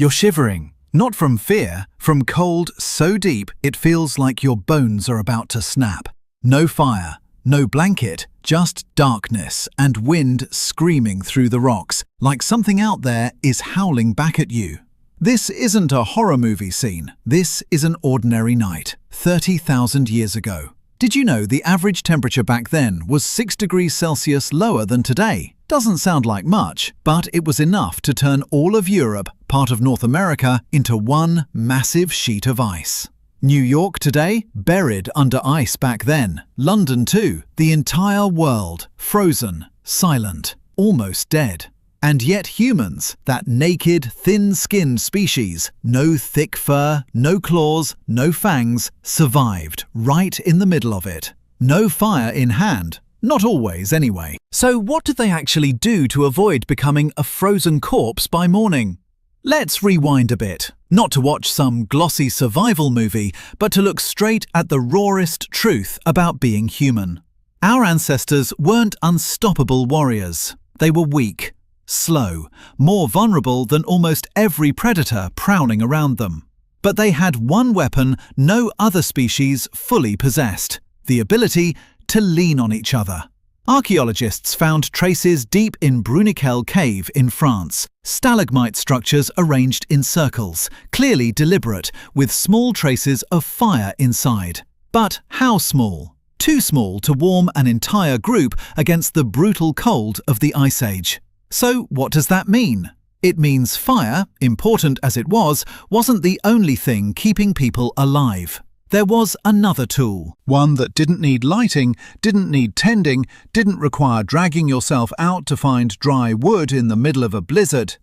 You're shivering, not from fear, from cold so deep it feels like your bones are about to snap. No fire, no blanket, just darkness and wind screaming through the rocks, like something out there is howling back at you. This isn't a horror movie scene. This is an ordinary night, 30,000 years ago. Did you know the average temperature back then was 6 degrees Celsius lower than today? Doesn't sound like much, but it was enough to turn all of Europe, part of North America, into one massive sheet of ice. New York today, buried under ice back then. London too, the entire world, frozen, silent, almost dead. And yet humans, that naked, thin-skinned species, no thick fur, no claws, no fangs, survived right in the middle of it. No fire in hand. Not always, anyway. So what did they actually do to avoid becoming a frozen corpse by morning? Let's rewind a bit. Not to watch some glossy survival movie, but to look straight at the rawest truth about being human. Our ancestors weren't unstoppable warriors. They were weak, slow, more vulnerable than almost every predator prowling around them. But they had one weapon no other species fully possessed: the ability to lean on each other. Archaeologists found traces deep in Bruniquel Cave in France, stalagmite structures arranged in circles, clearly deliberate, with small traces of fire inside. But how small? Too small to warm an entire group against the brutal cold of the Ice Age. So what does that mean? It means fire, important as it was, wasn't the only thing keeping people alive. There was another tool. One that didn't need lighting, didn't need tending, didn't require dragging yourself out to find dry wood in the middle of a blizzard.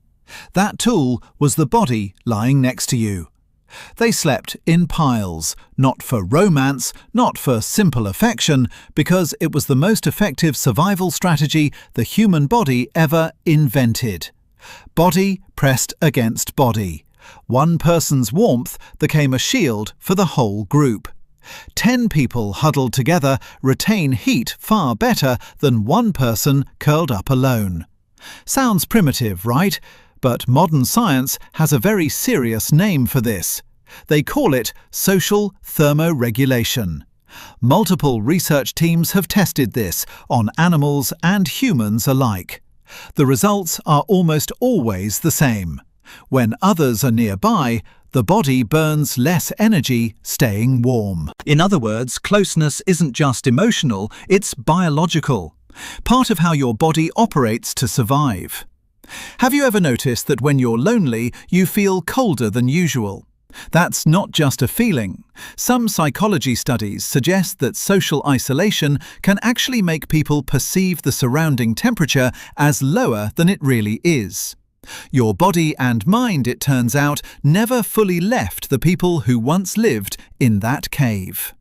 That tool was the body lying next to you. They slept in piles, not for romance, not for simple affection, because it was the most effective survival strategy the human body ever invented. Body pressed against body. One person's warmth became a shield for the whole group. 10 people huddled together retain heat far better than one person curled up alone. Sounds primitive, right? But modern science has a very serious name for this. They call it social thermoregulation. Multiple research teams have tested this on animals and humans alike. The results are almost always the same. When others are nearby, the body burns less energy staying warm. In other words, closeness isn't just emotional, it's biological. Part of how your body operates to survive. Have you ever noticed that when you're lonely, you feel colder than usual? That's not just a feeling. Some psychology studies suggest that social isolation can actually make people perceive the surrounding temperature as lower than it really is. Your body and mind, it turns out, never fully left the people who once lived in that cave.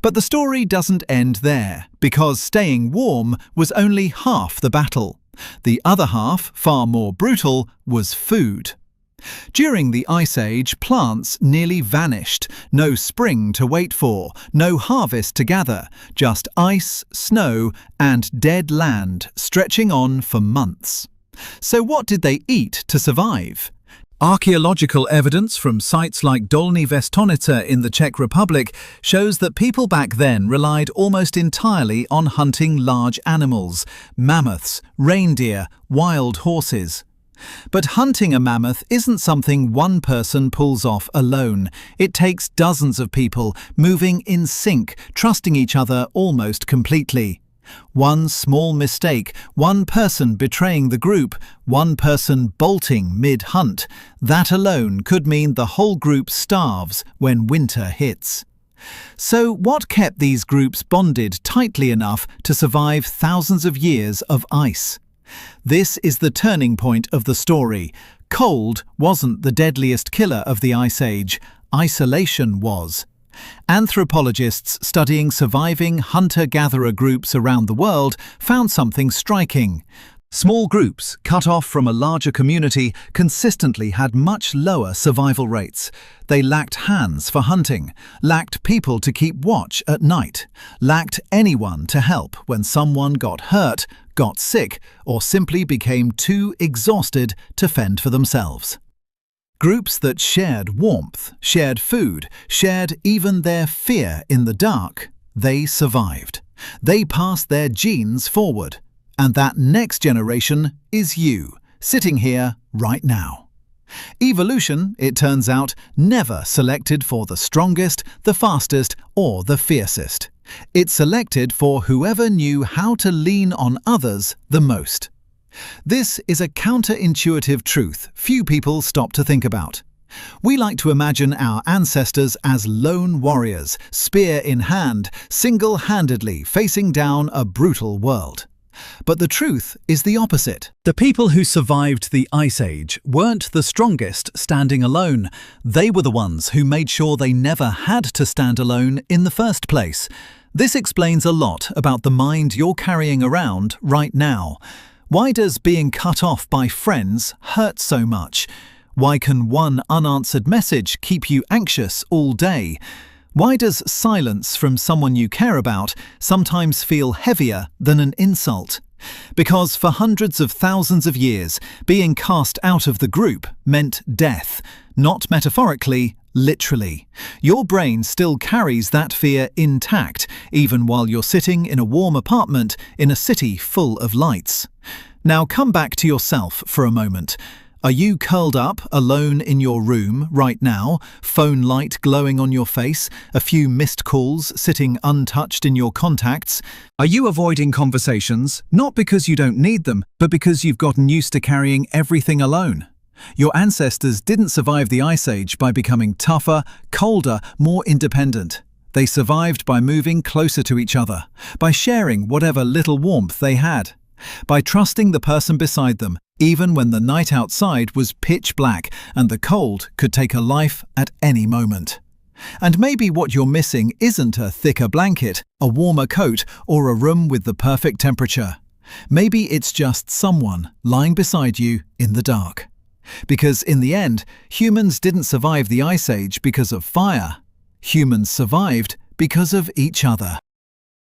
But the story doesn't end there, because staying warm was only half the battle. The other half, far more brutal, was food. During the Ice Age, plants nearly vanished. No spring to wait for, no harvest to gather, just ice, snow, and dead land stretching on for months. So what did they eat to survive? Archaeological evidence from sites like Dolní Věstonice in the Czech Republic shows that people back then relied almost entirely on hunting large animals: mammoths, reindeer, wild horses. But hunting a mammoth isn't something one person pulls off alone. It takes dozens of people moving in sync, trusting each other almost completely. One small mistake, one person betraying the group, one person bolting mid-hunt, that alone could mean the whole group starves when winter hits. So what kept these groups bonded tightly enough to survive thousands of years of ice? This is the turning point of the story. Cold wasn't the deadliest killer of the Ice Age. Isolation was. Anthropologists studying surviving hunter-gatherer groups around the world found something striking. Small groups, cut off from a larger community, consistently had much lower survival rates. They lacked hands for hunting, lacked people to keep watch at night, lacked anyone to help when someone got hurt, got sick, or simply became too exhausted to fend for themselves. Groups that shared warmth, shared food, shared even their fear in the dark, they survived. They passed their genes forward. And that next generation is you, sitting here right now. Evolution, it turns out, never selected for the strongest, the fastest, or the fiercest. It selected for whoever knew how to lean on others the most. This is a counterintuitive truth few people stop to think about. We like to imagine our ancestors as lone warriors, spear in hand, single-handedly facing down a brutal world. But the truth is the opposite. The people who survived the Ice Age weren't the strongest standing alone. They were the ones who made sure they never had to stand alone in the first place. This explains a lot about the mind you're carrying around right now. Why does being cut off by friends hurt so much? Why can one unanswered message keep you anxious all day? Why does silence from someone you care about sometimes feel heavier than an insult? Because for hundreds of thousands of years, being cast out of the group meant death, not metaphorically, literally. Your brain still carries that fear intact, even while you're sitting in a warm apartment in a city full of lights. Now come back to yourself for a moment. Are you curled up alone in your room right now, phone light glowing on your face, a few missed calls sitting untouched in your contacts? Are you avoiding conversations, not because you don't need them, but because you've gotten used to carrying everything alone? Your ancestors didn't survive the Ice Age by becoming tougher, colder, more independent. They survived by moving closer to each other, by sharing whatever little warmth they had, by trusting the person beside them, even when the night outside was pitch black and the cold could take a life at any moment. And maybe what you're missing isn't a thicker blanket, a warmer coat, or a room with the perfect temperature. Maybe it's just someone lying beside you in the dark. Because in the end, humans didn't survive the Ice Age because of fire. Humans survived because of each other.